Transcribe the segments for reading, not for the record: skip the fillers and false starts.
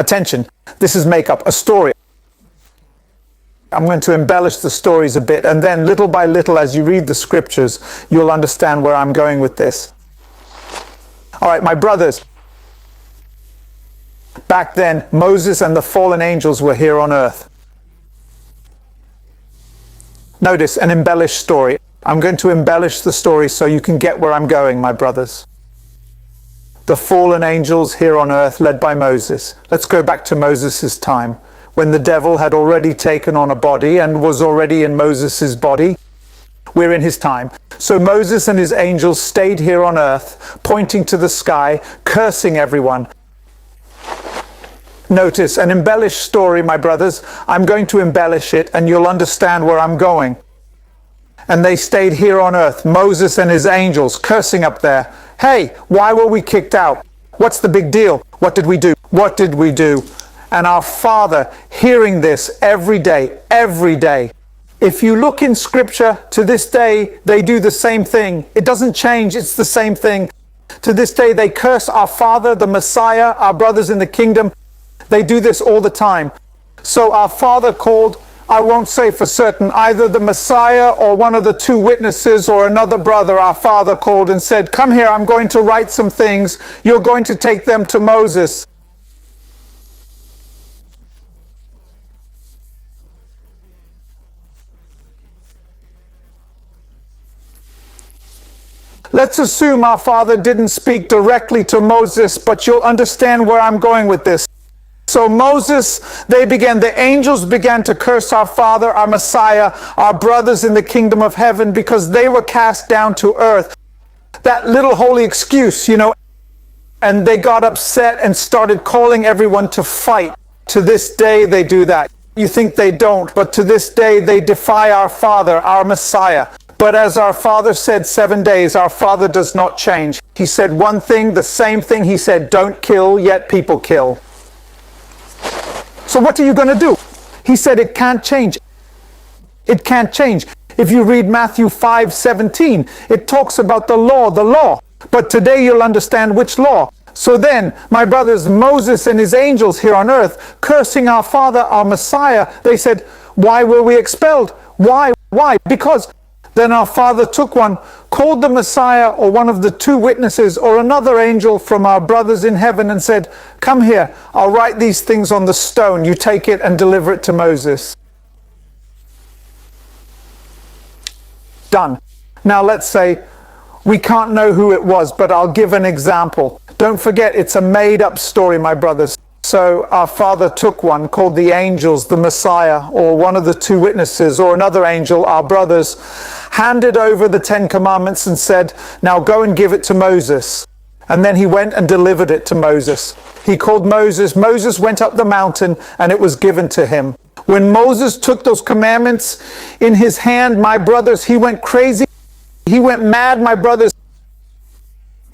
Attention, this is make-up, a story. I'm going to embellish the stories a bit, and then little by little, as you read the scriptures, you'll understand where I'm going with this. All right, my brothers, back then, Moses and the fallen angels were here on earth. Notice, an embellished story. I'm going to embellish the story so you can get where I'm going, my brothers. The fallen angels here on earth, led by Moses. Let's go back to Moses' time, when the devil had already taken on a body and was already in Moses' body. We're in his time. So Moses and his angels stayed here on earth, pointing to the sky, cursing everyone. Notice, an embellished story, my brothers. I'm going to embellish it, and you'll understand where I'm going. And they stayed here on earth, Moses and his angels, cursing up there. Hey, why were we kicked out? What's the big deal? What did we do? What did we do? And our Father, hearing this every day. If you look in Scripture, to this day, they do the same thing. It doesn't change, it's the same thing. To this day, they curse our Father, the Messiah, our brothers in the kingdom. They do this all the time. So our Father called, I won't say for certain, either the Messiah or one of the two witnesses or another brother, our Father called and said, come here, I'm going to write some things. You're going to take them to Moses. Let's assume our Father didn't speak directly to Moses, but you'll understand where I'm going with this. So Moses, the angels began to curse our Father, our Messiah, our brothers in the kingdom of heaven, because they were cast down to earth. That little holy excuse, and they got upset and started calling everyone to fight. To this day they do that. You think they don't, but to this day they defy our Father, our Messiah. But as our Father said 7 days, our Father does not change. He said one thing, the same thing he said, don't kill, yet people kill. So what are you going to do? He said it can't change. It can't change. If you read Matthew 5:17, it talks about the law. But today you'll understand which law. So then, my brothers, Moses and his angels here on earth, cursing our Father, our Messiah, they said, why were we expelled? Why? Because then our Father took one, called the Messiah or one of the two witnesses or another angel from our brothers in heaven and said, come here, I'll write these things on the stone. You take it and deliver it to Moses. Done. Now let's say we can't know who it was, but I'll give an example. Don't forget, it's a made-up story, my brothers. So our Father took one, called the angels, the Messiah, or one of the two witnesses, or another angel, our brothers, handed over the 10 Commandments and said, now go and give it to Moses. And then he went and delivered it to Moses. He called Moses. Moses went up the mountain and it was given to him. When Moses took those commandments in his hand, my brothers, he went crazy. He went mad, my brothers.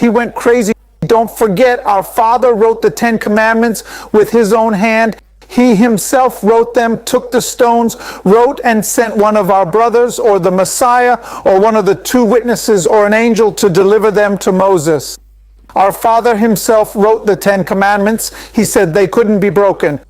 He went crazy. Don't forget, our Father wrote the 10 Commandments with his own hand. He himself wrote them, took the stones, wrote and sent one of our brothers or the Messiah or one of the two witnesses or an angel to deliver them to Moses. Our Father himself wrote the 10 Commandments. He said they couldn't be broken.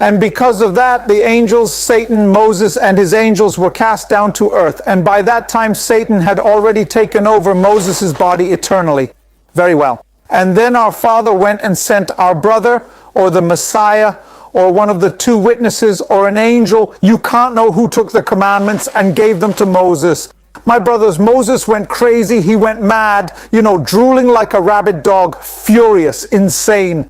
And because of that, the angels, Satan, Moses, and his angels were cast down to earth. And by that time, Satan had already taken over Moses' body eternally. Very well. And then our Father went and sent our brother or the Messiah or one of the two witnesses or an angel. You can't know who took the commandments and gave them to Moses. My brothers, Moses went crazy. He went mad, drooling like a rabid dog, furious, insane.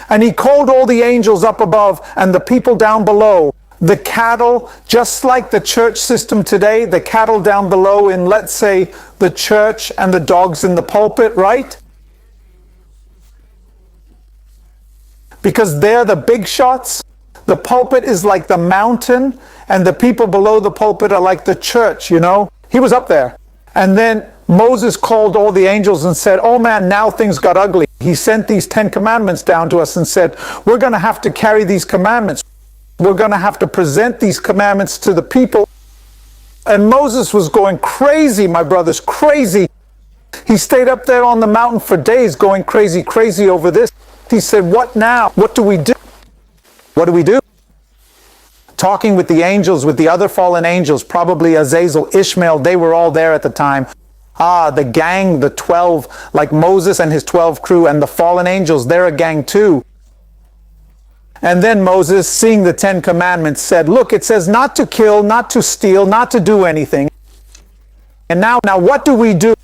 And he called all the angels up above and the people down below. The cattle, just like the church system today, the cattle down below in, let's say, the church and the dogs in the pulpit, right? Because they're the big shots. The pulpit is like the mountain, and the people below the pulpit are like the church, He was up there. And then Moses called all the angels and said, oh man, now things got ugly. He sent these 10 commandments down to us and said, we're going to have to carry these commandments. We're going to have to present these commandments to the people. And Moses was going crazy, my brothers, crazy. He stayed up there on the mountain for days going crazy over this. He said, what now? What do we do? What do? Talking with the angels, with the other fallen angels, probably Azazel, Ishmael, they were all there at the time. The gang, the 12, like Moses and his 12 crew, and the fallen angels, they're a gang too. And then Moses, seeing the 10 commandments, said, look, it says not to kill, not to steal, not to do anything. And now what do?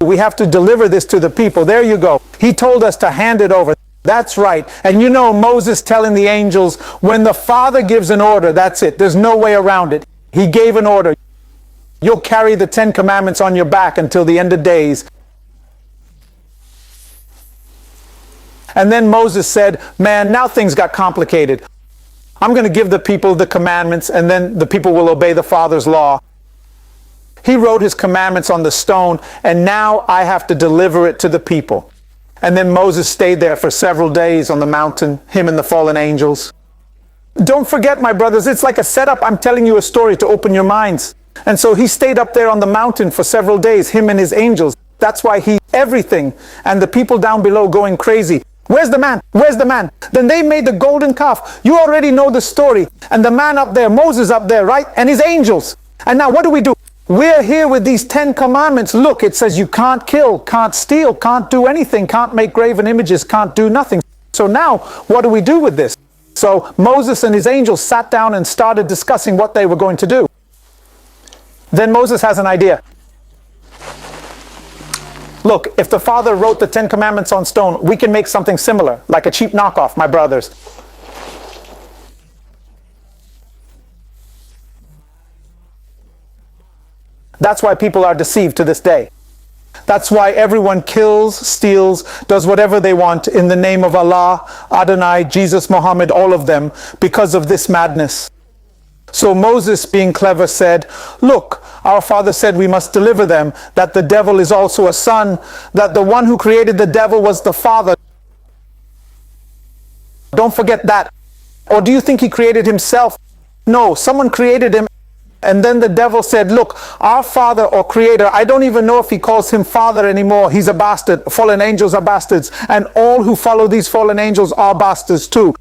We have to deliver this to the people. There you go. He told us to hand it over. That's right. And you know, Moses telling the angels, when the Father gives an order, that's it. There's no way around it. He gave an order. You'll carry the 10 commandments on your back until the end of days. And then Moses said, man, now things got complicated. I'm going to give the people the commandments, and then the people will obey the Father's law. He wrote his commandments on the stone, and now I have to deliver it to the people. And then Moses stayed there for several days on the mountain, him and the fallen angels. Don't forget, my brothers, it's like a setup. I'm telling you a story to open your minds. And so he stayed up there on the mountain for several days, him and his angels. That's why everything, and the people down below going crazy. Where's the man? Where's the man? Then they made the golden calf. You already know the story. And the man up there, Moses up there, right? And his angels. And now what do? We're here with these 10 commandments. Look, it says you can't kill, can't steal, can't do anything, can't make graven images, can't do nothing. So now, what do we do with this? So Moses and his angels sat down and started discussing what they were going to do. Then Moses has an idea. Look, if the Father wrote the 10 commandments on stone, we can make something similar, like a cheap knockoff, my brothers. That's why people are deceived to this day. That's why everyone kills, steals, does whatever they want in the name of Allah, Adonai, Jesus, Muhammad, all of them, because of this madness. So Moses, being clever, said, look, our Father said we must deliver them, that the devil is also a son, that the one who created the devil was the Father. Don't forget that. Or do you think he created himself? No, someone created him. And then the devil said, look, our Father or Creator, I don't even know if he calls him Father anymore. He's a bastard. Fallen angels are bastards. And all who follow these fallen angels are bastards too.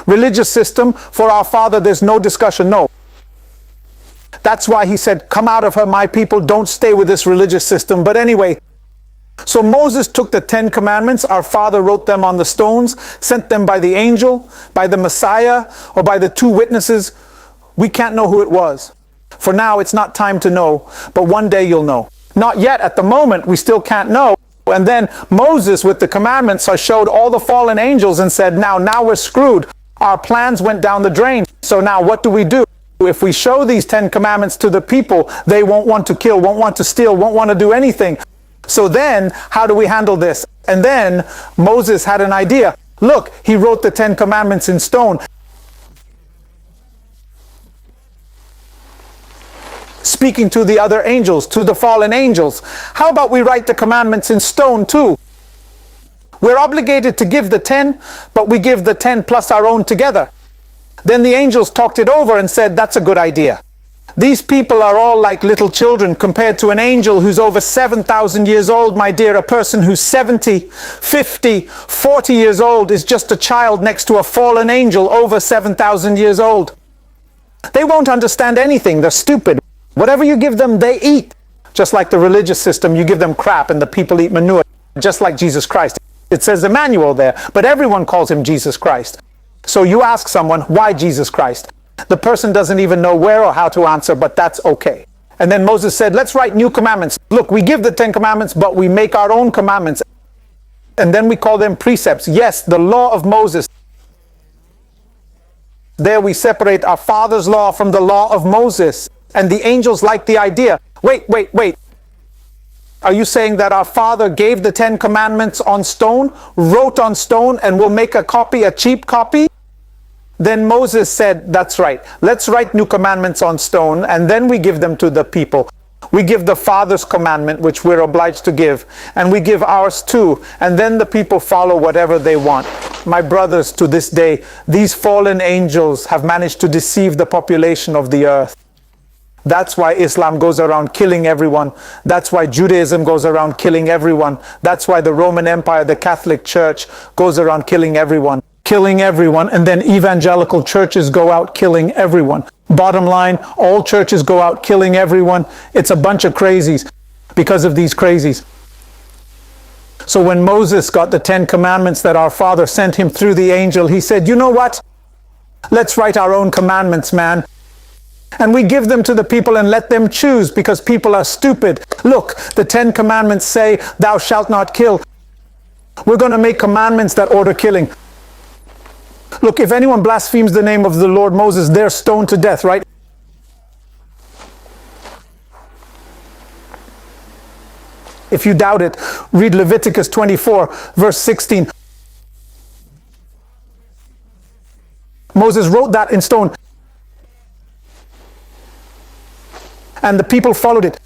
Religious system, for our Father, there's no discussion, no. That's why he said, come out of her, my people. Don't stay with this religious system. But anyway, so Moses took the 10 commandments. Our Father wrote them on the stones, sent them by the angel, by the Messiah, or by the 2 witnesses. We can't know who it was. For now, it's not time to know, but one day you'll know. Not yet. At the moment, we still can't know. And then Moses, with the commandments, showed all the fallen angels and said, now we're screwed. Our plans went down the drain. So now what do? If we show these 10 commandments to the people, they won't want to kill, won't want to steal, won't want to do anything. So then, how do we handle this? And then Moses had an idea. Look, he wrote the 10 commandments in stone. Speaking to the other angels, to the fallen angels. How about we write the commandments in stone too? We're obligated to give the 10, but we give the 10 plus our own together. Then the angels talked it over and said, that's a good idea. These people are all like little children compared to an angel who's over 7,000 years old, my dear. A person who's 70, 50, 40 years old is just a child next to a fallen angel over 7,000 years old. They won't understand anything. They're stupid. Whatever you give them, they eat. Just like the religious system, you give them crap and the people eat manure. Just like Jesus Christ. It says Emmanuel there, but everyone calls him Jesus Christ. So you ask someone, why Jesus Christ? The person doesn't even know where or how to answer, but that's okay. And then Moses said, let's write new commandments. Look, we give the 10 commandments, but we make our own commandments. And then we call them precepts. Yes, the law of Moses. There we separate our Father's law from the law of Moses. And the angels like the idea. Wait. Are you saying that our Father gave the 10 commandments on stone, wrote on stone, and will make a copy, a cheap copy? Then Moses said, that's right. Let's write new commandments on stone, and then we give them to the people. We give the Father's commandment, which we're obliged to give, and we give ours too, and then the people follow whatever they want. My brothers, to this day, these fallen angels have managed to deceive the population of the earth. That's why Islam goes around killing everyone. That's why Judaism goes around killing everyone. That's why the Roman Empire, the Catholic Church, goes around killing everyone. killing everyone, and then evangelical churches go out killing everyone. Bottom line, all churches go out killing everyone. It's a bunch of crazies because of these crazies. So when Moses got the 10 commandments that our Father sent him through the angel, he said, you know what? Let's write our own commandments, man. And we give them to the people and let them choose, because people are stupid. Look, the 10 commandments say, thou shalt not kill. We're going to make commandments that order killing. Look, if anyone blasphemes the name of the Lord Moses, they're stoned to death, right? If you doubt it, read Leviticus 24, verse 16. Moses wrote that in stone, and the people followed it.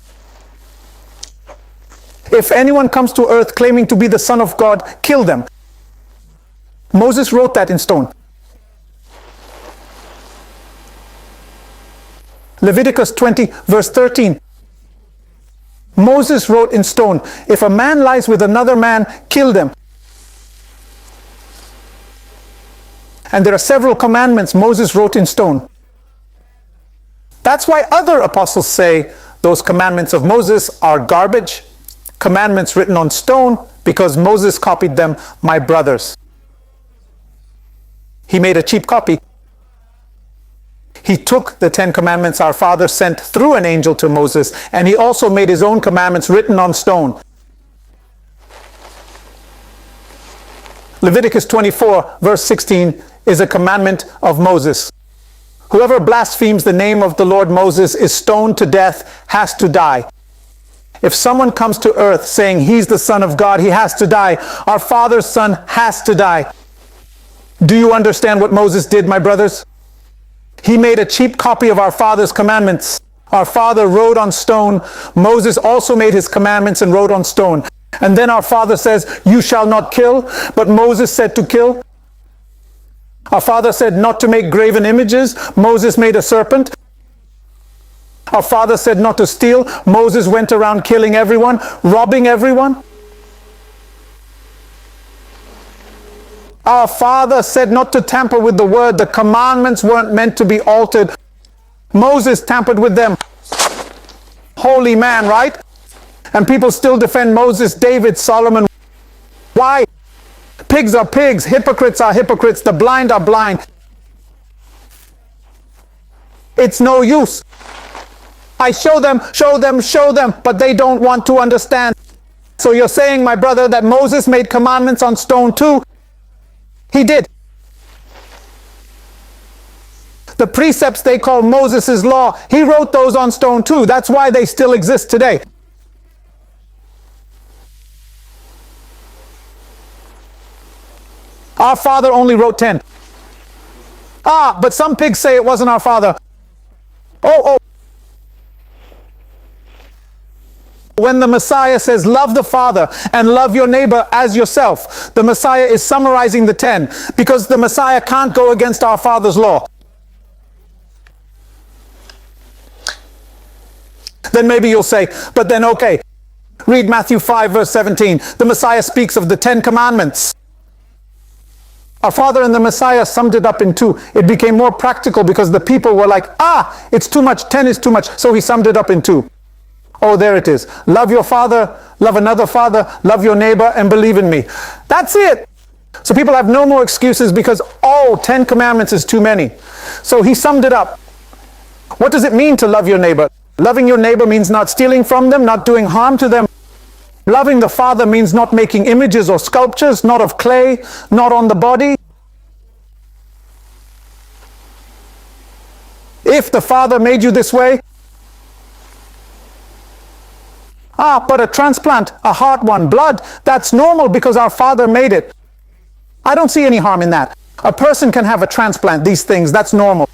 If anyone comes to earth claiming to be the Son of God, kill them. Moses wrote that in stone. Leviticus 20, verse 13. Moses wrote in stone, if a man lies with another man, kill them. And there are several commandments Moses wrote in stone. That's why other apostles say those commandments of Moses are garbage, commandments written on stone, because Moses copied them, my brothers. He made a cheap copy. He took the 10 commandments our Father sent through an angel to Moses, and he also made his own commandments written on stone. Leviticus 24, verse 16 is a commandment of Moses. Whoever blasphemes the name of the Lord Moses is stoned to death, has to die. If someone comes to earth saying he's the Son of God, he has to die. Our Father's Son has to die. Do you understand what Moses did, my brothers? He made a cheap copy of our Father's commandments. Our Father wrote on stone. Moses also made his commandments and wrote on stone. And then our Father says, you shall not kill, but Moses said to kill. Our Father said not to make graven images. Moses made a serpent. Our Father said not to steal. Moses went around killing everyone, robbing everyone. Our Father said not to tamper with the word. The commandments weren't meant to be altered. Moses tampered with them. Holy man, right? And people still defend Moses, David, Solomon. Why? Pigs are pigs. Hypocrites are hypocrites. The blind are blind. It's no use. I show them, but they don't want to understand. So you're saying, my brother, that Moses made commandments on stone too? He did. The precepts they call Moses' law, he wrote those on stone too. That's why they still exist today. Our Father only wrote 10. But some pigs say it wasn't our Father. Oh. When the Messiah says, love the Father and love your neighbor as yourself, the Messiah is summarizing the 10, because the Messiah can't go against our Father's law. Then maybe you'll say, but then okay, read Matthew 5 verse 17. The Messiah speaks of the 10 commandments. Our Father and the Messiah summed it up in 2. It became more practical because the people were like, it's too much, 10 is too much. So he summed it up in 2. Oh, there it is. Love your father, love another father, love your neighbor, and believe in me. That's it. So people have no more excuses because, 10 commandments is too many. So he summed it up. What does it mean to love your neighbor? Loving your neighbor means not stealing from them, not doing harm to them. Loving the Father means not making images or sculptures, not of clay, not on the body. If the Father made you this way, but a transplant, a heart one, blood, that's normal because our Father made it. I don't see any harm in that. A person can have a transplant, these things, that's normal.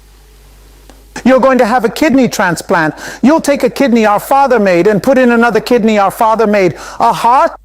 You're going to have a kidney transplant. You'll take a kidney our Father made and put in another kidney our Father made. A heart,